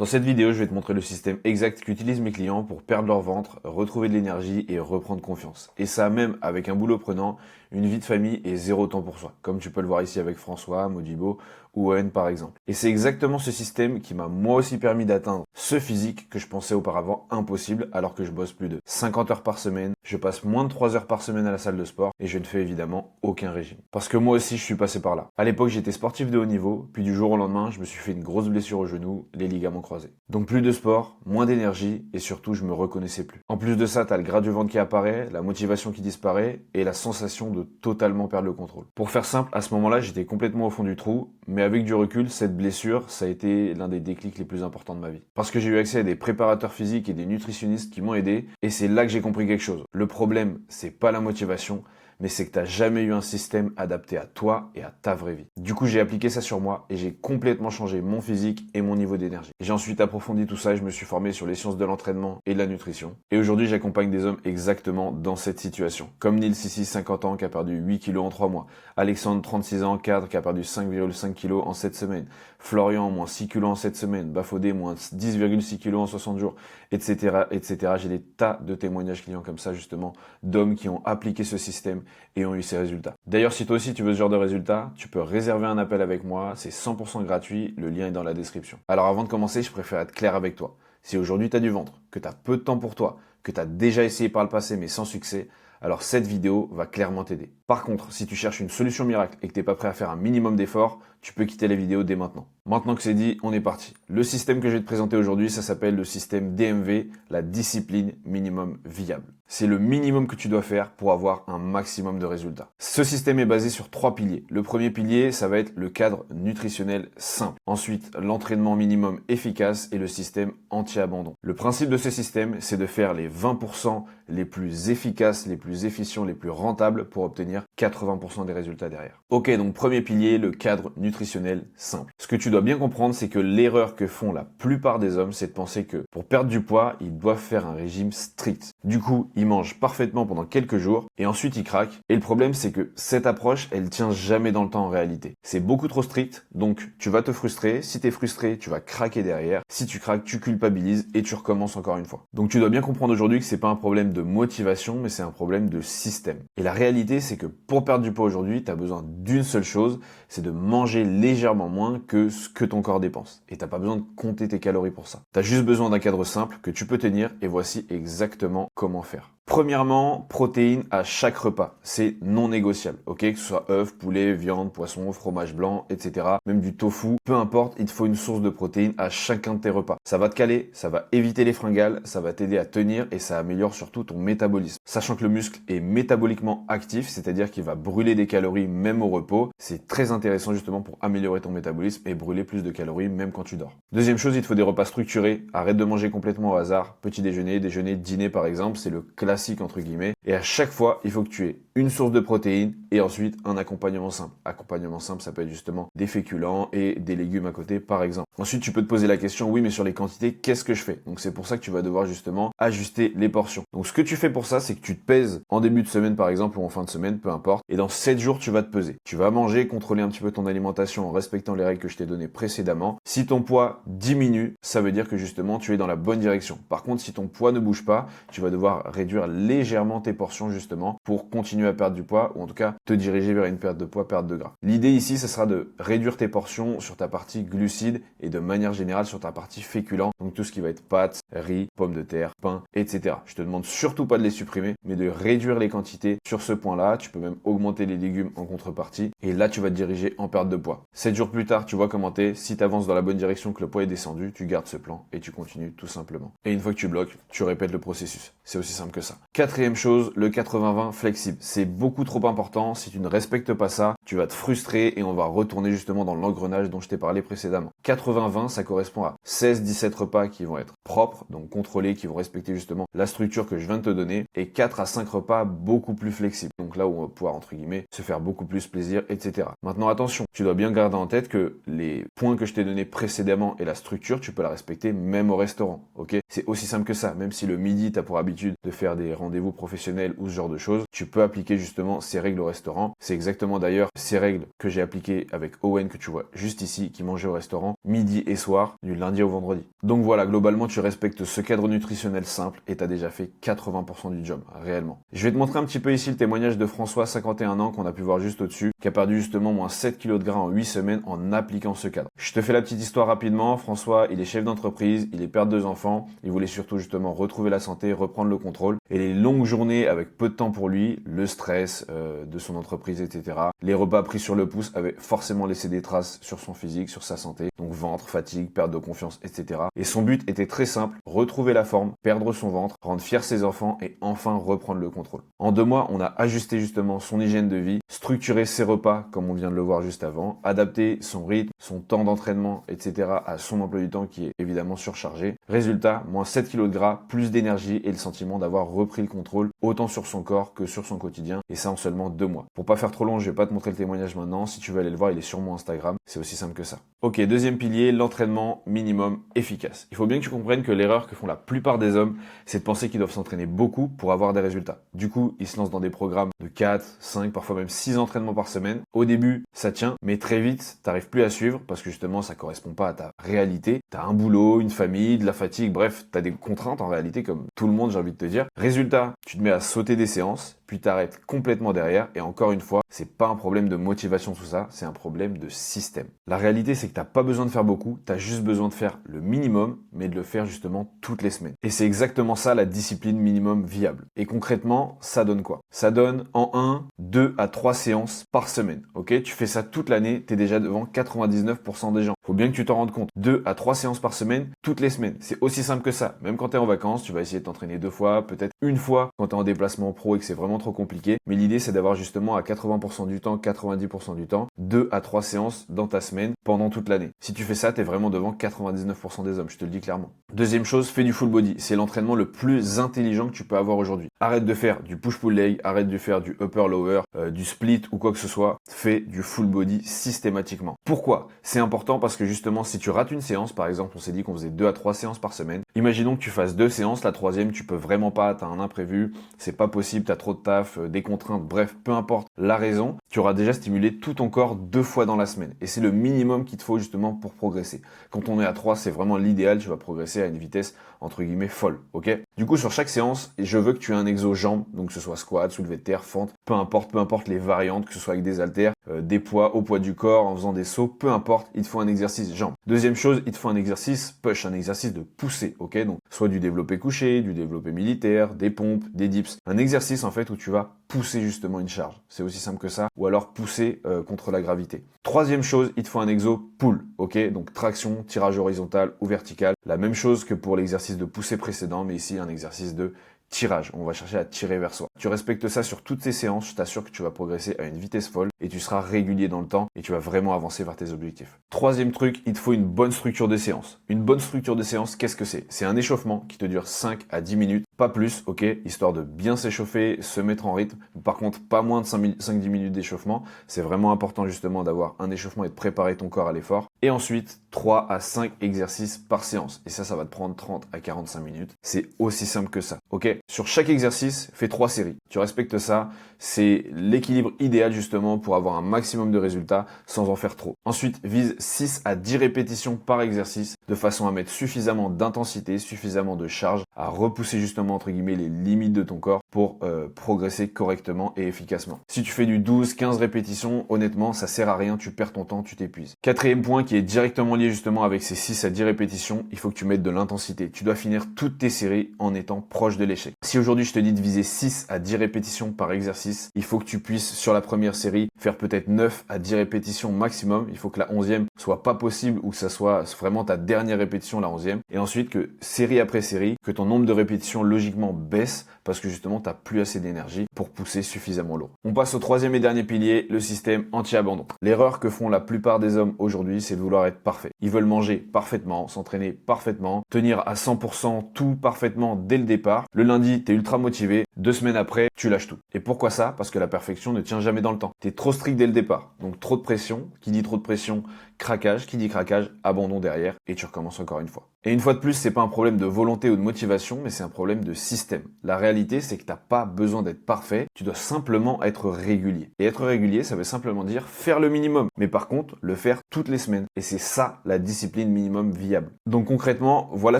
Dans cette vidéo, je vais te montrer le système exact qu'utilisent mes clients pour perdre leur ventre, retrouver de l'énergie et reprendre confiance. Et ça même avec un boulot prenant, une vie de famille et zéro temps pour soi, comme tu peux le voir ici avec François, Modibo ou Owen par exemple. Et c'est exactement ce système qui m'a moi aussi permis d'atteindre ce physique que je pensais auparavant impossible alors que je bosse plus de 50 heures par semaine, je passe moins de 3 heures par semaine à la salle de sport et je ne fais évidemment aucun régime. Parce que moi aussi je suis passé par là. À l'époque j'étais sportif de haut niveau, puis du jour au lendemain je me suis fait une grosse blessure au genou, les ligaments croisés. Donc plus de sport, moins d'énergie et surtout je me reconnaissais plus. En plus de ça, t'as le gras du ventre qui apparaît, la motivation qui disparaît et la sensation de totalement perdre le contrôle. Pour faire simple, à ce moment-là j'étais complètement au fond du trou, mais avec du recul, cette blessure, ça a été l'un des déclics les plus importants de ma vie. Parce que j'ai eu accès à des préparateurs physiques et des nutritionnistes qui m'ont aidé, et c'est là que j'ai compris quelque chose. Le problème, c'est pas la motivation, mais c'est que t'as jamais eu un système adapté à toi et à ta vraie vie. Du coup, j'ai appliqué ça sur moi et j'ai complètement changé mon physique et mon niveau d'énergie. J'ai ensuite approfondi tout ça et je me suis formé sur les sciences de l'entraînement et de la nutrition. Et aujourd'hui, j'accompagne des hommes exactement dans cette situation. Comme Neil Sissi, 50 ans, qui a perdu 8 kilos en 3 mois. Alexandre, 36 ans, cadre, qui a perdu 5,5 kilos en 7 semaines. Florian, moins 6 kilos en 7 semaines. Bafodé, moins 10,6 kilos en 60 jours, etc., etc. J'ai des tas de témoignages clients comme ça, justement, d'hommes qui ont appliqué ce système et ont eu ces résultats. D'ailleurs, si toi aussi tu veux ce genre de résultats, tu peux réserver un appel avec moi, c'est 100% gratuit, le lien est dans la description. Alors avant de commencer, je préfère être clair avec toi. Si aujourd'hui tu as du ventre, que tu as peu de temps pour toi, que tu as déjà essayé par le passé mais sans succès, alors cette vidéo va clairement t'aider. Par contre, si tu cherches une solution miracle et que tu n'es pas prêt à faire un minimum d'efforts, tu peux quitter la vidéo dès maintenant. Maintenant que c'est dit, on est parti. Le système que je vais te présenter aujourd'hui, ça s'appelle le système DMV, la discipline minimum viable. C'est le minimum que tu dois faire pour avoir un maximum de résultats. Ce système est basé sur 3 piliers. Le premier pilier, ça va être le cadre nutritionnel simple. Ensuite, l'entraînement minimum efficace et le système anti-abandon. Le principe de ce système, c'est de faire les 20% les plus efficaces, les plus efficients, les plus rentables pour obtenir 80% des résultats derrière. Ok, donc premier pilier, le cadre nutritionnel simple. Ce que tu dois bien comprendre, c'est que l'erreur que font la plupart des hommes, c'est de penser que pour perdre du poids, ils doivent faire un régime strict. Du coup, ils mangent parfaitement pendant quelques jours et ensuite ils craquent. Et le problème, c'est que cette approche, elle tient jamais dans le temps en réalité. C'est beaucoup trop strict, donc tu vas te frustrer. Si tu es frustré, tu vas craquer derrière. Si tu craques, tu culpabilises et tu recommences encore une fois. Donc tu dois bien comprendre aujourd'hui que c'est pas un problème de motivation, mais c'est un problème de système. Et la réalité, c'est que pour perdre du poids aujourd'hui, tu as besoin d'une seule chose, c'est de manger légèrement moins que ce que ton corps dépense. Et t'as pas besoin de compter tes calories pour ça. T'as juste besoin d'un cadre simple que tu peux tenir et voici exactement comment faire. Premièrement, protéines à chaque repas. C'est non négociable, ok? Que ce soit œufs, poulet, viande, poisson, fromage blanc, etc. Même du tofu, peu importe, il te faut une source de protéines à chacun de tes repas. Ça va te caler, ça va éviter les fringales, ça va t'aider à tenir et ça améliore surtout ton métabolisme. Sachant que le muscle est métaboliquement actif, c'est-à-dire qu'il va brûler des calories même au repos. C'est très intéressant justement pour améliorer ton métabolisme et brûler plus de calories même quand tu dors. Deuxième chose, il te faut des repas structurés. Arrête de manger complètement au hasard. Petit déjeuner, déjeuner, dîner par exemple, c'est le classique entre guillemets. Et à chaque fois, il faut que tu aies une source de protéines et ensuite un accompagnement simple. Accompagnement simple, ça peut être justement des féculents et des légumes à côté par exemple. Ensuite, tu peux te poser la question, oui, mais sur les quantités, qu'est-ce que je fais? Donc c'est pour ça que tu vas devoir justement ajuster les portions. Donc ce que tu fais pour ça, c'est que tu te pèses en début de semaine par exemple ou en fin de semaine, peu importe. Et dans 7 jours, tu vas te peser. Tu vas manger, contrôler un petit peu ton alimentation en respectant les règles que je t'ai données précédemment. Si ton poids diminue, ça veut dire que justement tu es dans la bonne direction. Par contre, si ton poids ne bouge pas, tu vas devoir réduire légèrement tes portions justement pour continuer à perdre du poids ou en tout cas te diriger vers une perte de poids, perte de gras. L'idée ici, ce sera de réduire tes portions sur ta partie glucides et de manière générale sur ta partie féculent, donc tout ce qui va être pâtes, riz, pommes de terre, pain, etc. Je te demande surtout pas de les supprimer, mais de réduire les quantités sur ce point-là. Tu peux même augmenter les légumes en contrepartie et là tu vas te diriger en perte de poids. 7 jours plus tard, tu vois comment t'es. Si tu avances dans la bonne direction, que le poids est descendu, tu gardes ce plan et tu continues tout simplement. Et une fois que tu bloques, tu répètes le processus. C'est aussi simple que ça. Quatrième chose, le 80-20 flexible. C'est beaucoup trop important. Si tu ne respectes pas ça, tu vas te frustrer et on va retourner justement dans l'engrenage dont je t'ai parlé précédemment. 80-20, ça correspond à 16-17 repas qui vont être propres, donc contrôlés, qui vont respecter justement la structure que je viens de te donner, et 4 à 5 repas beaucoup plus flexibles. Donc là où on va pouvoir, entre guillemets, se faire beaucoup plus plaisir, etc. Maintenant, attention, tu dois bien garder en tête que les points que je t'ai donnés précédemment et la structure, tu peux la respecter même au restaurant, ok? C'est aussi simple que ça. Même si le midi, tu as pour habitude de faire des rendez-vous professionnels ou ce genre de choses, tu peux appliquer justement ces règles au restaurant. C'est exactement d'ailleurs ces règles que j'ai appliquées avec Owen, que tu vois juste ici, qui mangeait au restaurant midi et soir, du lundi au vendredi. Donc voilà, globalement, tu respectes ce cadre nutritionnel simple et tu as déjà fait 80% du job, réellement. Je vais te montrer un petit peu ici le témoignage de François, 51 ans, qu'on a pu voir juste au-dessus, qui a perdu justement moins 7 kg de gras en 8 semaines en appliquant ce cadre. Je te fais la petite histoire rapidement. François, il est chef d'entreprise, il est père de 2 enfants, il voulait surtout justement retrouver la santé, reprendre le contrôle. Et les longues journées avec peu de temps pour lui, le stress de son entreprise, etc. Les repas pris sur le pouce avaient forcément laissé des traces sur son physique, sur sa santé. Donc ventre, fatigue, perte de confiance, etc. Et son but était très simple, retrouver la forme, perdre son ventre, rendre fier ses enfants et enfin reprendre le contrôle. En 2 mois, on a ajusté justement son hygiène de vie, structuré ses repas comme on vient de le voir juste avant, adapté son rythme, son temps d'entraînement, etc. à son emploi du temps qui est évidemment surchargé. Résultat, moins 7 kg de gras, plus d'énergie et le sentiment d'avoir repris le contrôle autant sur son corps que sur son quotidien, et ça en seulement 2 mois. Pour pas faire trop long, je vais pas te montrer le témoignage maintenant. Si tu veux aller le voir, il est sur mon Instagram. C'est aussi simple que ça. Ok, deuxième pilier, l'entraînement minimum efficace. Il faut bien que tu comprennes que l'erreur que font la plupart des hommes, c'est de penser qu'ils doivent s'entraîner beaucoup pour avoir des résultats. Du coup, ils se lancent dans des programmes de 4, 5, parfois même 6 entraînements par semaine. Au début, ça tient, mais très vite, t'arrives plus à suivre parce que justement, ça correspond pas à ta réalité. T'as un boulot, une famille, de la fatigue, bref, t'as des contraintes en réalité comme tout le monde, j'ai envie de te dire. Résultat, tu te mets à sauter des séances, puis t'arrêtes complètement derrière, et encore une fois, c'est pas un problème de motivation tout ça, c'est un problème de système. La réalité, c'est que t'as pas besoin de faire beaucoup, t'as juste besoin de faire le minimum, mais de le faire justement toutes les semaines. Et c'est exactement ça la discipline minimum viable. Et concrètement, ça donne quoi? Ça donne en 1, 2 à 3 séances par semaine, ok? Tu fais ça toute l'année, t'es déjà devant 99% des gens. Faut bien que tu t'en rendes compte. 2 à 3 séances par semaine, toutes les semaines. C'est aussi simple que ça. Même quand t'es en vacances, tu vas essayer de t'entraîner 2 fois, peut-être une fois quand t'es en déplacement pro et que c'est vraiment trop compliqué. Mais l'idée, c'est d'avoir justement à 80% du temps, 90% du temps, 2 à 3 séances dans ta semaine pendant toute l'année. Si tu fais ça, t'es vraiment devant 99% des hommes, je te le dis clairement. Deuxième chose, fais du full body. C'est l'entraînement le plus intelligent que tu peux avoir aujourd'hui. Arrête de faire du push-pull leg, arrête de faire du upper-lower, du split ou quoi que ce soit. Fais du full body systématiquement. Pourquoi? C'est important parce que justement, si tu rates une séance, par exemple, on s'est dit qu'on faisait 2 à 3 séances par semaine. Imaginons que tu fasses 2 séances, la troisième, tu peux vraiment pas, t'as un imprévu, c'est pas possible, t'as trop de taf, des contraintes, bref, peu importe la raison, tu auras déjà stimulé tout ton corps 2 fois dans la semaine. Et c'est le minimum qu'il te faut justement pour progresser. Quand on est à 3, c'est vraiment l'idéal, tu vas progresser à une vitesse entre guillemets folle, ok? Du coup, sur chaque séance, je veux que tu aies un exo jambes, donc que ce soit squat, soulevé de terre, fente, peu importe les variantes, que ce soit avec des haltères, des poids au poids du corps, en faisant des sauts, peu importe, il te faut un exercice jambes. Deuxième chose, il te faut un exercice push, un exercice de poussée, ok? Donc, soit du développé couché, du développé militaire, des pompes, des dips. Un exercice, en fait, où tu vas pousser justement une charge. C'est aussi simple que ça. Ou alors pousser contre la gravité. Troisième chose, il te faut un exo pull, ok? Donc, traction, tirage horizontal ou vertical. La même chose que pour l'exercice de poussée précédent, mais ici, un exercice de tirage. On va chercher à tirer vers soi. Tu respectes ça sur toutes ces séances, je t'assure que tu vas progresser à une vitesse folle et tu seras régulier dans le temps et tu vas vraiment avancer vers tes objectifs. Troisième truc, il te faut une bonne structure de séance. Une bonne structure de séance, qu'est-ce que c'est? C'est un échauffement qui te dure 5 à 10 minutes, pas plus, ok? Histoire de bien s'échauffer, se mettre en rythme. Par contre, pas moins de 5-10 minutes d'échauffement. C'est vraiment important justement d'avoir un échauffement et de préparer ton corps à l'effort. Et ensuite, 3 à 5 exercices par séance. Et ça va te prendre 30 à 45 minutes. C'est aussi simple que ça, ok? Sur chaque exercice, fais 3 séries. Tu respectes ça. C'est l'équilibre idéal justement pour avoir un maximum de résultats sans en faire trop. Ensuite, vise 6 à 10 répétitions par exercice de façon à mettre suffisamment d'intensité, suffisamment de charge, à repousser justement entre guillemets les limites de ton corps pour progresser correctement et efficacement. Si tu fais du 12-15 répétitions, honnêtement, ça sert à rien, tu perds ton temps, tu t'épuises. Quatrième point qui est directement lié justement avec ces 6 à 10 répétitions, il faut que tu mettes de l'intensité. Tu dois finir toutes tes séries en étant proche de l'échec. Si aujourd'hui je te dis de viser 6 à 10 répétitions par exercice, il faut que tu puisses sur la première série faire peut-être 9 à 10 répétitions maximum. Il faut que la 11e soit pas possible ou que ça soit vraiment ta dernière répétition, la 11e. Et ensuite que série après série, que ton nombre de répétitions logiquement baisse parce que justement tu n'as plus assez d'énergie pour pousser suffisamment lourd. On passe au troisième et dernier pilier, le système anti-abandon. L'erreur que font la plupart des hommes aujourd'hui, c'est de vouloir être parfait. Ils veulent manger parfaitement, s'entraîner parfaitement, tenir à 100% tout parfaitement dès le départ. Le lundi, t'es ultra motivé. 2 semaines après, tu lâches tout. Et pourquoi ça? Parce que la perfection ne tient jamais dans le temps. T'es trop strict dès le départ. Donc trop de pression. Qui dit trop de pression, craquage. Qui dit craquage, abandon derrière. Et tu recommences encore une fois. Et une fois de plus, c'est pas un problème de volonté ou de motivation, mais c'est un problème de système. La réalité, c'est que t'as pas besoin d'être parfait, tu dois simplement être régulier. Et être régulier, ça veut simplement dire faire le minimum, mais par contre, le faire toutes les semaines. Et c'est ça la discipline minimum viable. Donc concrètement, voilà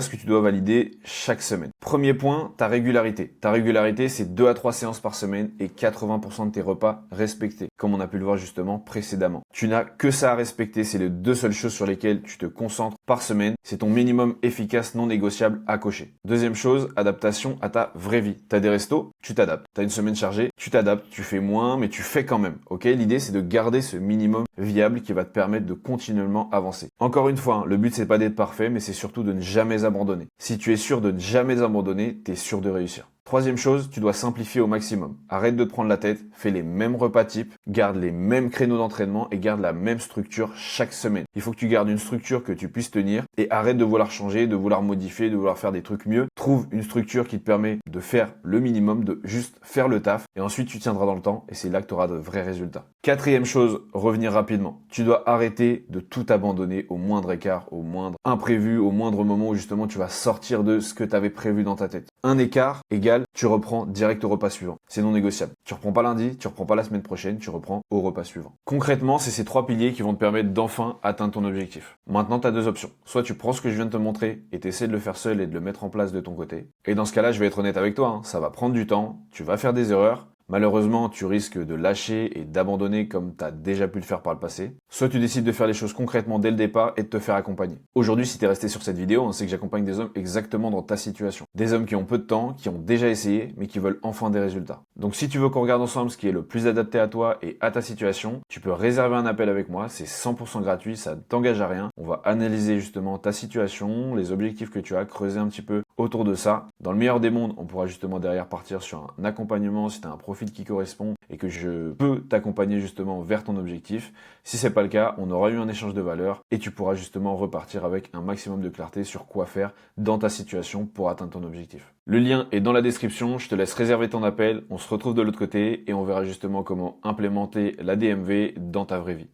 ce que tu dois valider chaque semaine. Premier point, ta régularité. Ta régularité, c'est 2 à 3 séances par semaine et 80% de tes repas respectés, comme on a pu le voir justement précédemment. Tu n'as que ça à respecter, c'est les deux seules choses sur lesquelles tu te concentres par semaine. C'est ton minimum efficace non négociable à cocher. Deuxième chose, adaptation à ta vraie vie. T'as des restos, tu t'adaptes. T'as une semaine chargée, tu t'adaptes, tu fais moins, mais tu fais quand même. Ok, l'idée c'est de garder ce minimum viable qui va te permettre de continuellement avancer. Encore une fois, le but c'est pas d'être parfait, mais c'est surtout de ne jamais abandonner. Si tu es sûr de ne jamais abandonner, t'es sûr de réussir. Troisième chose, tu dois simplifier au maximum. Arrête de te prendre la tête, fais les mêmes repas types, garde les mêmes créneaux d'entraînement et garde la même structure chaque semaine. Il faut que tu gardes une structure que tu puisses tenir et arrête de vouloir changer, de vouloir modifier, de vouloir faire des trucs mieux. Trouve une structure qui te permet de faire le minimum, de juste faire le taf et ensuite tu tiendras dans le temps et c'est là que tu auras de vrais résultats. Quatrième chose, revenir rapidement. Tu dois arrêter de tout abandonner au moindre écart, au moindre imprévu, au moindre moment où justement tu vas sortir de ce que tu avais prévu dans ta tête. Un écart égale tu reprends direct au repas suivant. C'est non négociable. Tu reprends pas lundi, tu reprends pas la semaine prochaine, tu reprends au repas suivant. Concrètement, c'est ces 3 piliers qui vont te permettre d'enfin atteindre ton objectif. Maintenant, tu as 2 options. Soit tu prends ce que je viens de te montrer et tu essaies de le faire seul et de le mettre en place de ton côté. Et dans ce cas-là, je vais être honnête avec toi, ça va prendre du temps, tu vas faire des erreurs. Malheureusement, tu risques de lâcher et d'abandonner comme tu as déjà pu le faire par le passé. Soit tu décides de faire les choses concrètement dès le départ et de te faire accompagner. Aujourd'hui, si tu es resté sur cette vidéo, c'est que j'accompagne des hommes exactement dans ta situation. Des hommes qui ont peu de temps, qui ont déjà essayé, mais qui veulent enfin des résultats. Donc si tu veux qu'on regarde ensemble ce qui est le plus adapté à toi et à ta situation, tu peux réserver un appel avec moi, c'est 100% gratuit, ça ne t'engage à rien. On va analyser justement ta situation, les objectifs que tu as, creuser un petit peu autour de ça. Dans le meilleur des mondes, on pourra justement derrière partir sur un accompagnement si tu as un profil qui correspond et que je peux t'accompagner justement vers ton objectif. Si c'est pas le cas, on aura eu un échange de valeurs et tu pourras justement repartir avec un maximum de clarté sur quoi faire dans ta situation pour atteindre ton objectif. Le lien est dans la description, je te laisse réserver ton appel, on se retrouve de l'autre côté et on verra justement comment implémenter la DMV dans ta vraie vie.